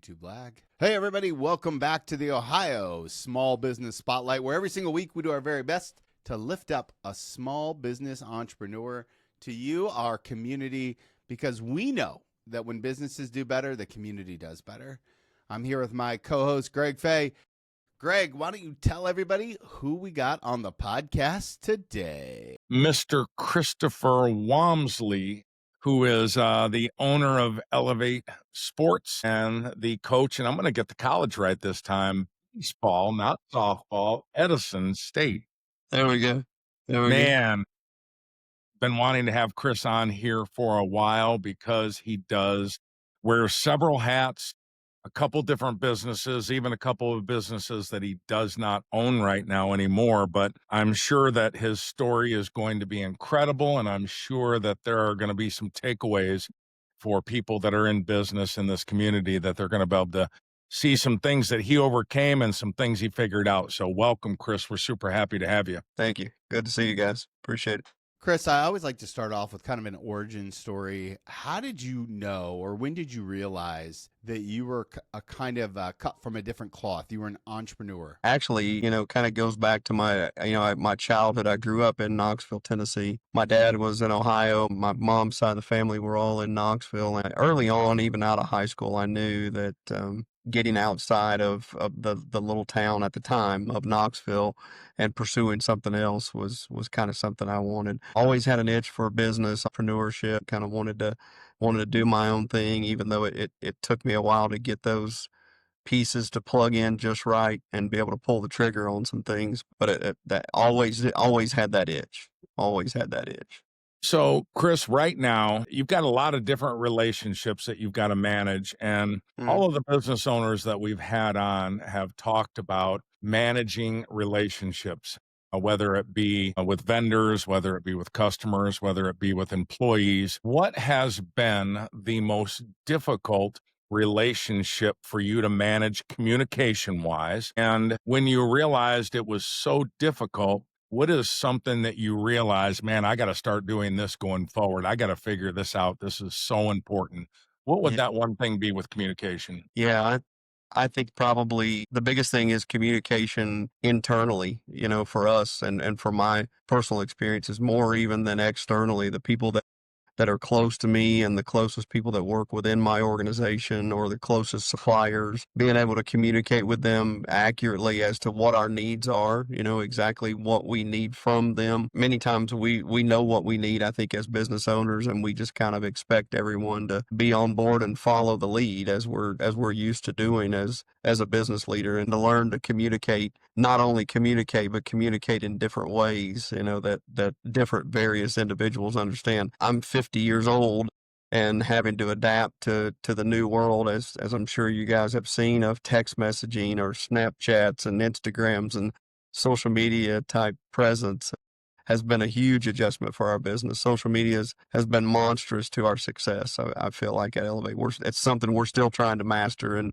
YouTube lag. Hey everybody, welcome back to the Ohio Small Business Spotlight, where every single week we do our very best to lift up a small business entrepreneur to you, our community, because we know that when businesses do better, the community does better. I'm here with my co-host, Greg Fay. Greg, why don't you tell everybody who we got on the podcast today? Mr. Christopher Wamsley, who is the owner of Elevate Sports and the coach, and I'm going to get the college right this time, baseball, not softball, Edison State. There we go. Man, been wanting to have Chris on here for a while because he does wear several hats, a couple different businesses, even a couple of businesses that he does not own right now anymore. But I'm sure that his story is going to be incredible, and I'm sure that there are going to be some takeaways for people that are in business in this community, that they're going to be able to see some things that he overcame and some things he figured out. So welcome, Chris. We're super happy to have you. Thank you. Good to see you guys. Appreciate it. Chris, I always like to start off with kind of an origin story. How did you know, or when did you realize that you were a kind of cut from a different cloth? You were an entrepreneur. Actually, kind of goes back to my, my childhood. I grew up in Knoxville, Tennessee. My dad was in Ohio. My mom's side of the family were all in Knoxville. And early on, even out of high school, I knew that getting outside of the little town at the time of Knoxville and pursuing something else was kind of something I wanted. Always had an itch for business, entrepreneurship, kind of wanted to do my own thing, even though it took me a while to get those pieces to plug in just right and be able to pull the trigger on some things. But that always had that itch. Always had that itch. So, Chris, right now, you've got a lot of different relationships that you've got to manage. And all of the business owners that we've had on have talked about managing relationships, whether it be with vendors, whether it be with customers, whether it be with employees. What has been the most difficult relationship for you to manage communication-wise? And when you realized it was so difficult, what is something that you realize, man, I got to start doing this going forward? I got to figure this out. This is so important. What would that one thing be with communication? Yeah, I think probably the biggest thing is communication internally, for us and for my personal experiences, more even than externally. The people that are close to me and the closest people that work within my organization or the closest suppliers, being able to communicate with them accurately as to what our needs are, exactly what we need from them. Many times we know what we need, I think, as business owners, and we just kind of expect everyone to be on board and follow the lead as we're used to doing as a business leader, and to learn to communicate, not only communicate, but communicate in different ways, that different various individuals understand. I'm 50 years old and having to adapt to the new world, as I'm sure you guys have seen, of text messaging or Snapchats and Instagrams and social media type presence has been a huge adjustment for our business. Social media has been monstrous to our success. I feel like at Elevate, it's something we're still trying to master and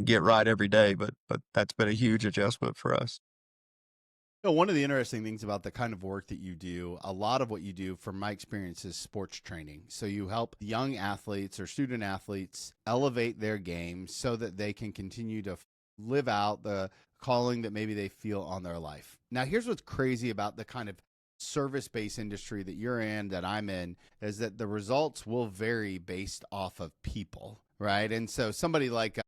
get right every day, but that's been a huge adjustment for us. One of the interesting things about the kind of work that you do, a lot of what you do, from my experience, is sports training. So you help young athletes or student athletes elevate their game so that they can continue to live out the calling that maybe they feel on their life. Now, here's what's crazy about the kind of service-based industry that you're in, that I'm in, is that the results will vary based off of people, right? And so somebody like,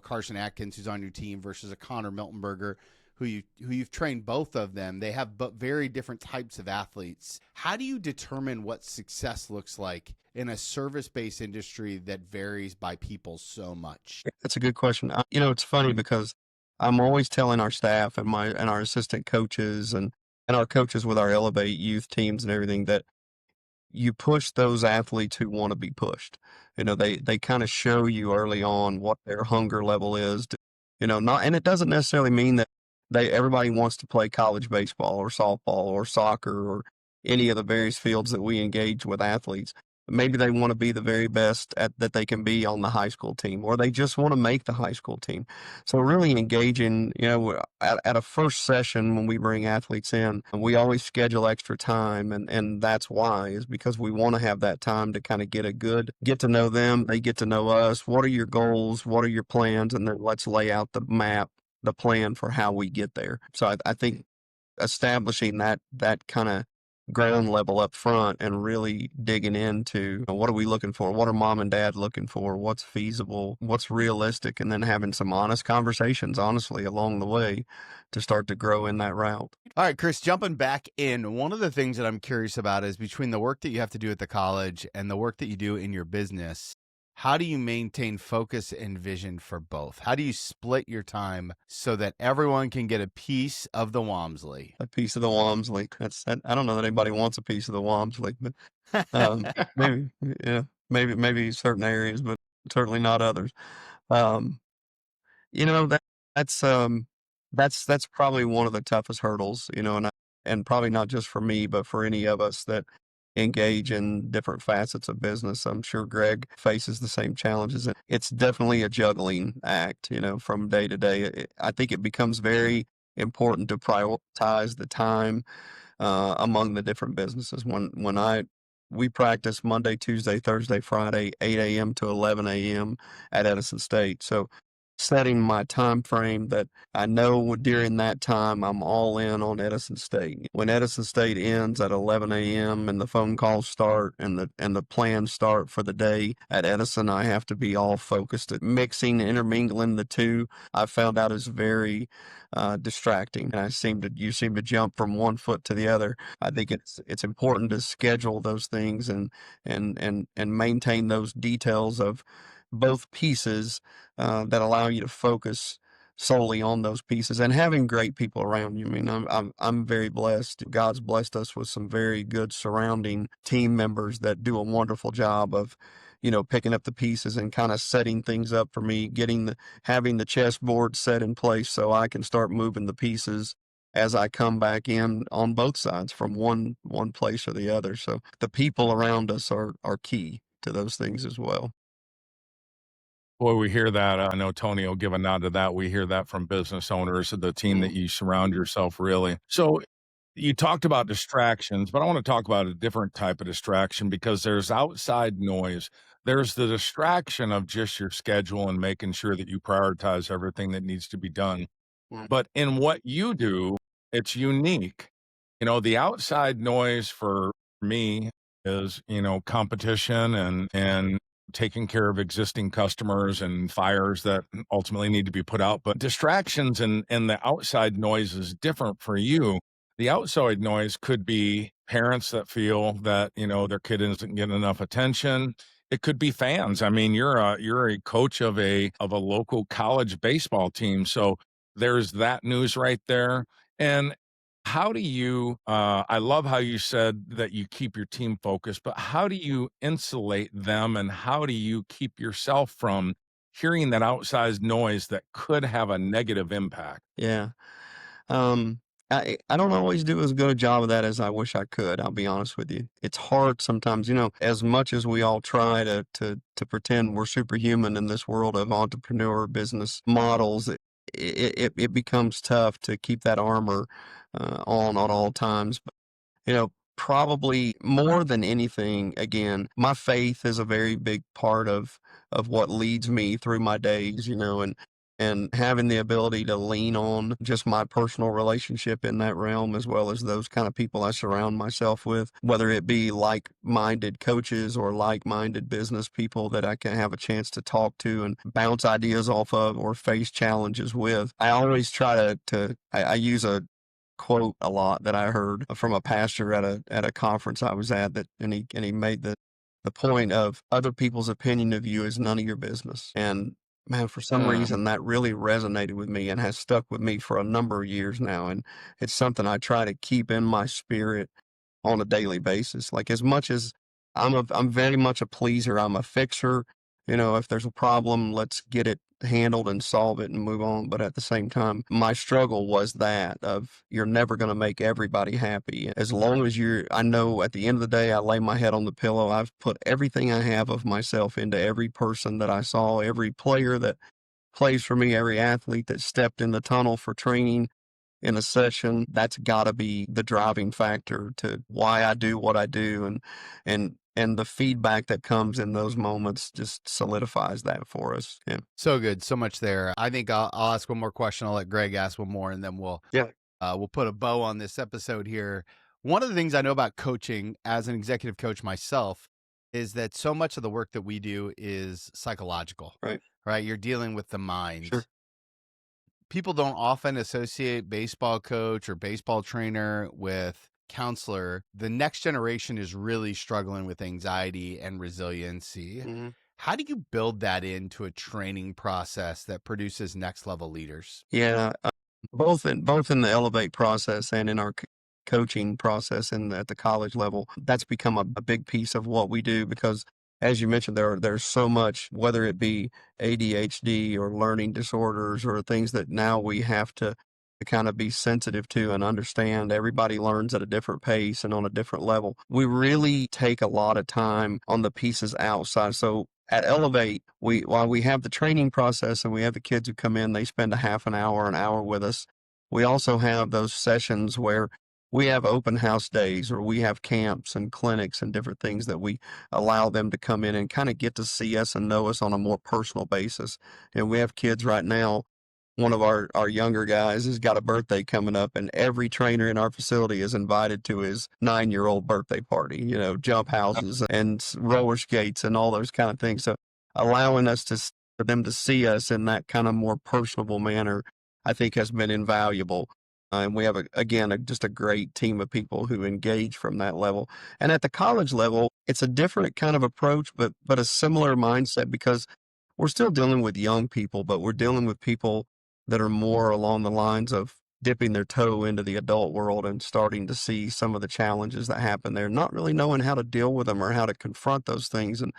Carson Atkins, who's on your team, versus a Connor Miltenberger, who you've trained, both of them, they have very different types of athletes. How do you determine what success looks like in a service-based industry that varies by people so much? That's a good question. It's funny because I'm always telling our staff and our assistant coaches and our coaches with our Elevate youth teams and everything that you push those athletes who want to be pushed. They kind of show you early on what their hunger level is. And it doesn't necessarily mean that everybody wants to play college baseball or softball or soccer or any of the various fields that we engage with athletes. Maybe they want to be the very best that they can be on the high school team, or they just want to make the high school team. So really engaging, at a first session when we bring athletes in, we always schedule extra time. And that's why, is because we want to have that time to kind of get to know them. They get to know us. What are your goals? What are your plans? And then let's lay out the map, the plan for how we get there. So I think establishing that kind of ground level up front and really digging into what are we looking for? What are mom and dad looking for? What's feasible? What's realistic? And then having some honest conversations, honestly, along the way to start to grow in that route. All right, Chris, jumping back in, one of the things that I'm curious about is between the work that you have to do at the college and the work that you do in your business, how do you maintain focus and vision for both? How do you split your time so that everyone can get a piece of the Wamsley? A piece of the Wamsley. I don't know that anybody wants a piece of the Wamsley, but maybe, maybe certain areas, but certainly not others. Um, you know, that that's that's probably one of the toughest hurdles, and probably not just for me, but for any of us that engage in different facets of business. I'm sure Greg faces the same challenges. It's definitely a juggling act, from day to day. I think it becomes very important to prioritize the time among the different businesses. We practice Monday, Tuesday, Thursday, Friday, 8 a.m. to 11 a.m. at Edison State. So setting my time frame that I know during that time I'm all in on Edison State. When Edison State ends at 11 a.m. and the phone calls start and the plans start for the day at Edison, I have to be all focused. At mixing, intermingling the two, I found out is very distracting. And you seem to jump from one foot to the other. I think it's important to schedule those things and maintain those details of both pieces that allow you to focus solely on those pieces, and having great people around you. I mean, I'm very blessed. God's blessed us with some very good surrounding team members that do a wonderful job of, picking up the pieces and kind of setting things up for me, having the chessboard set in place so I can start moving the pieces as I come back in on both sides from one place or the other. So the people around us are key to those things as well. Boy, we hear that. I know Tony will give a nod to that. We hear that from business owners, the team that you surround yourself really. So you talked about distractions, but I want to talk about a different type of distraction because there's outside noise. There's the distraction of just your schedule and making sure that you prioritize everything that needs to be done. Mm. But in what you do, it's unique. The outside noise for me is, competition and taking care of existing customers and fires that ultimately need to be put out. But distractions and the outside noise is different for you. The outside noise could be parents that feel that, their kid isn't getting enough attention. It could be fans. I mean, you're a coach of a local college baseball team. So there's that news right there. And how do you, I love how you said that you keep your team focused, but how do you insulate them and how do you keep yourself from hearing that outsized noise that could have a negative impact? Yeah. Um, I don't always do as good a job of that as I wish I could. I'll be honest with you. It's hard sometimes, as much as we all try to pretend we're superhuman in this world of entrepreneur business models. It becomes tough to keep that armor on at all times. But, probably more than anything, again, my faith is a very big part of what leads me through my days, and having the ability to lean on just my personal relationship in that realm, as well as those kind of people I surround myself with, whether it be like-minded coaches or like-minded business people that I can have a chance to talk to and bounce ideas off of or face challenges with. I always try I use a quote a lot that I heard from a pastor at a conference I was at, and he made the point of other people's opinion of you is none of your business. And man, for some reason that really resonated with me and has stuck with me for a number of years now. And it's something I try to keep in my spirit on a daily basis. Like, as much as I'm very much a pleaser, I'm a fixer. If there's a problem, let's get it handled and solve it and move on. But at the same time, my struggle was that of you're never going to make everybody happy. As long as I know at the end of the day, I lay my head on the pillow. I've put everything I have of myself into every person that I saw, every player that plays for me, every athlete that stepped in the tunnel for training in a session. That's got to be the driving factor to why I do what I do, and the feedback that comes in those moments just solidifies that for us. Yeah. So good, so much there. I think I'll ask one more question. I'll let Greg ask one more, and then we'll put a bow on this episode here. One of the things I know about coaching as an executive coach myself is that so much of the work that we do is psychological. Right? You're dealing with the mind. Sure. People don't often associate baseball coach or baseball trainer with counselor. The next generation is really struggling with anxiety and resiliency. Mm-hmm. How do you build that into a training process that produces next level leaders? Yeah, both in the Elevate process and in our coaching process at the college level, that's become a big piece of what we do because, as you mentioned, there's so much, whether it be ADHD or learning disorders or things that now we have to kind of be sensitive to and understand. Everybody learns at a different pace and on a different level. We really take a lot of time on the pieces outside. So at Elevate, while we have the training process and we have the kids who come in, they spend a half an hour with us. We also have those sessions where we have open house days or we have camps and clinics and different things that we allow them to come in and kind of get to see us and know us on a more personal basis. And we have kids right now. One of our younger guys has got a birthday coming up, and every trainer in our facility is invited to his 9-year-old birthday party, jump houses and roller skates and all those kind of things. So allowing for them to see us in that kind of more personable manner, I think has been invaluable. And we have, just a great team of people who engage from that level. And at the college level, it's a different kind of approach, but a similar mindset because we're still dealing with young people, but we're dealing with people that are more along the lines of dipping their toe into the adult world and starting to see some of the challenges that happen there, not really knowing how to deal with them or how to confront those things. And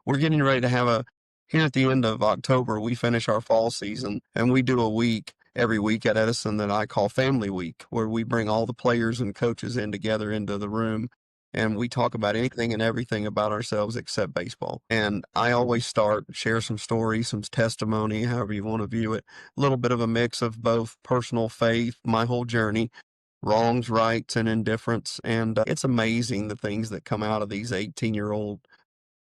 we're getting ready to have here at the end of October, we finish our fall season and we do a week every week at Edison that I call Family Week, where we bring all the players and coaches in together into the room and we talk about anything and everything about ourselves except baseball. And I always share some stories, some testimony, however you want to view it, a little bit of a mix of both personal faith, my whole journey, wrongs, rights, and indifference. And it's amazing the things that come out of these 18-year-old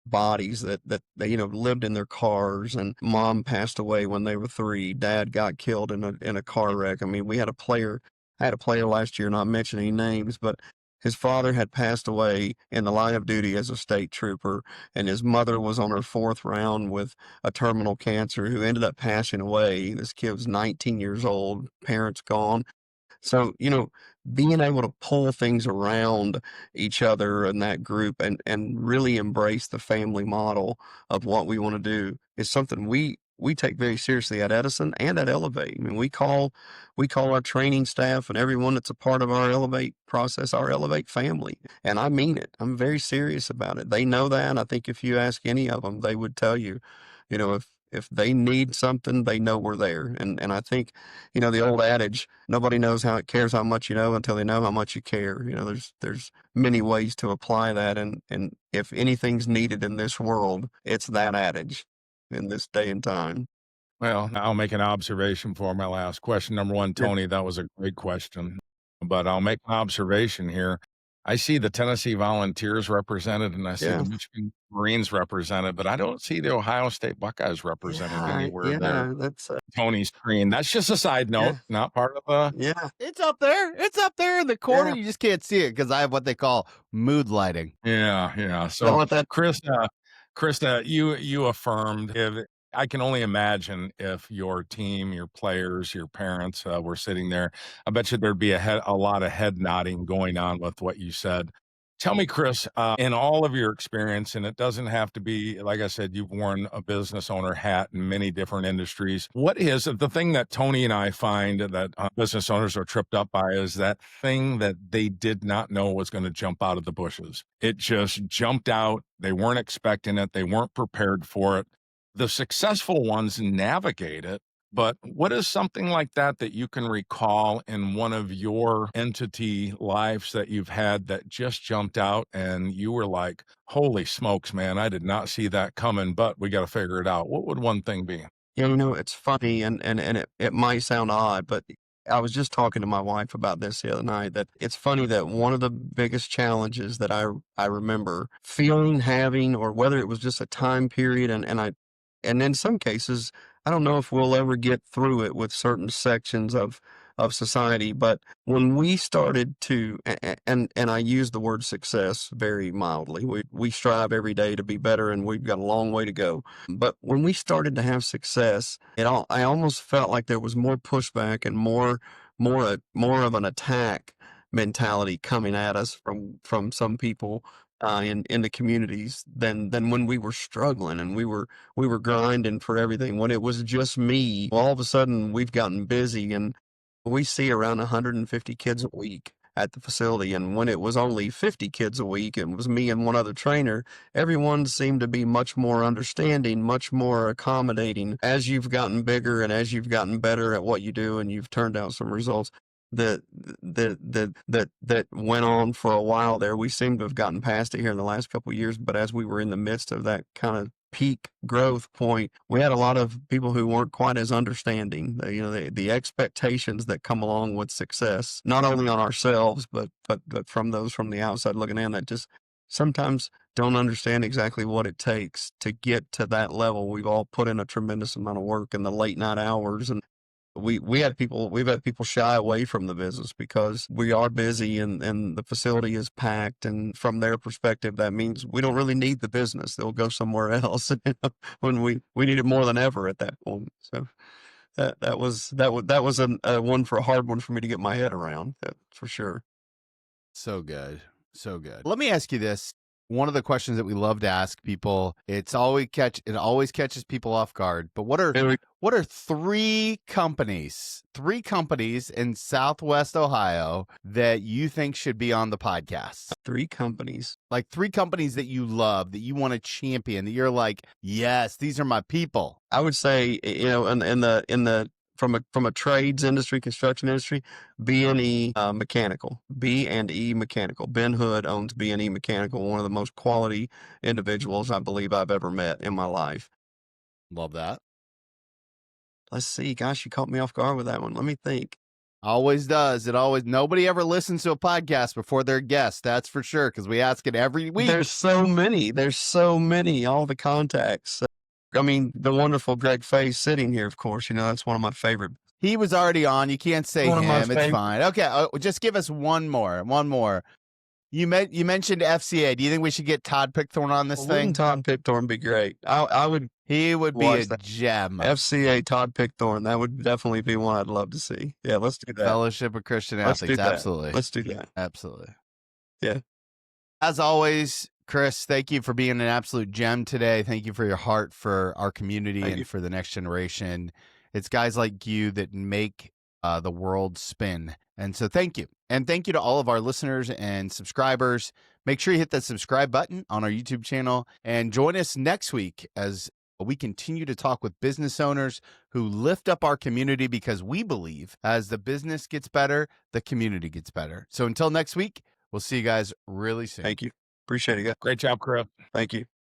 bodies that they lived in their cars, and mom passed away when they were 3, dad got killed in a car wreck. I mean, I had a player last year, not mentioning names, but his father had passed away in the line of duty as a state trooper, and his mother was on her 4th round with a terminal cancer who ended up passing away. This kid was 19 years old, parents gone. So, being able to pull things around each other in that group and really embrace the family model of what we want to do is something we take very seriously at Edison and at Elevate. I mean, we call our training staff and everyone that's a part of our Elevate process, our Elevate family. And I mean it. I'm very serious about it. They know that. I think if you ask any of them, they would tell you, if they need something, they know we're there. And I think, the old adage, nobody cares how much you know until they know how much you care. There's many ways to apply that. And if anything's needed in this world, it's that adage in this day and time. Well, I'll make an observation for my last question. Number one, Tony, that was a great question, but I'll make an observation here. I see the Tennessee Volunteers represented and I see the Michigan Marines represented, but I don't see the Ohio State Buckeyes represented anywhere there. That's Tony's screen. That's just a side note, not part of the. It's up there. It's up there in the corner. You just can't see it because I have what they call mood lighting. Yeah. So, Krista, you affirmed. I can only imagine if your team, your players, your parents were sitting there. I bet you there'd be a lot of head nodding going on with what you said. Tell me, Chris, in all of your experience, and it doesn't have to be, like I said, you've worn a business owner hat in many different industries. What is the thing that Tony and I find that business owners are tripped up by is that thing that they did not know was going to jump out of the bushes. It just jumped out. They weren't expecting it. They weren't prepared for it. The successful ones navigate it. But what is something like that that you can recall in one of your entity lives that you've had that just jumped out and you were like, holy smokes, man, I did not see that coming, but we got to figure it out. What would one thing be? Yeah, it's funny and it might sound odd, but I was just talking to my wife about this the other night, that it's funny that one of the biggest challenges that I remember feeling, having, or whether it was just a time period, and in some cases, I don't know if we'll ever get through it with certain sections of society, but when we started to, and I use the word success very mildly, we strive every day to be better, and we've got a long way to go. But when we started to have success, I almost felt like there was more pushback and more of an attack mentality coming at us from some people in the communities than when we were struggling and we were grinding for everything. When it was just me, all of a sudden we've gotten busy, and we see around 150 kids a week at the facility. And when it was only 50 kids a week, it was me and one other trainer, everyone seemed to be much more understanding, much more accommodating. As you've gotten bigger and as you've gotten better at what you do and you've turned out some results that went on for a while there, we seem to have gotten past it here in the last couple of years. But as we were in the midst of that kind of peak growth point, we had a lot of people who weren't quite as understanding. The expectations that come along with success, not only on ourselves, but from those from the outside looking in, that just sometimes don't understand exactly what it takes to get to that level. We've all put in a tremendous amount of work in the late night hours, and we've had people shy away from the business because we are busy and the facility is packed. And from their perspective, that means we don't really need the business. They'll go somewhere else when we need it more than ever at that point. So that was a hard one for me to get my head around, for sure. So good. So good. Let me ask you this. One of the questions that we love to ask people, it always catches people off guard. But what are three companies in Southwest Ohio that you think should be on the podcast? Three companies. Like three companies that you love, that you want to champion, that you're like, yes, these are my people. I would say, in the from a trades industry, construction industry, B&E Mechanical. B&E Mechanical. Ben Hood owns B&E Mechanical, one of the most quality individuals I believe I've ever met in my life. Love that. Let's see. Gosh, you caught me off guard with that one. Let me think. Always does. Nobody ever listens to a podcast before their guest. That's for sure, because we ask it every week. There's so many. All the contacts. I mean, the wonderful Greg Fay sitting here, of course. That's one of my favorite. He was already on. You can't say him. It's fine. Okay, just give us one more. You mentioned FCA. Do you think we should get Todd Pickthorn on this thing? Todd Pickthorn be great. I would. He would be a gem. FCA Todd Pickthorn. That would definitely be one I'd love to see. Yeah, let's do that. Fellowship of Christian Athletes. Absolutely. Let's do that. Absolutely. Yeah. As always, Chris, thank you for being an absolute gem today. Thank you for your heart for our community and for the next generation. It's guys like you that make the world spin. And so thank you. And thank you to all of our listeners and subscribers. Make sure you hit that subscribe button on our YouTube channel and join us next week as we continue to talk with business owners who lift up our community, because we believe as the business gets better, the community gets better. So until next week, we'll see you guys really soon. Thank you. Appreciate it. Great job, Chris. Thank you.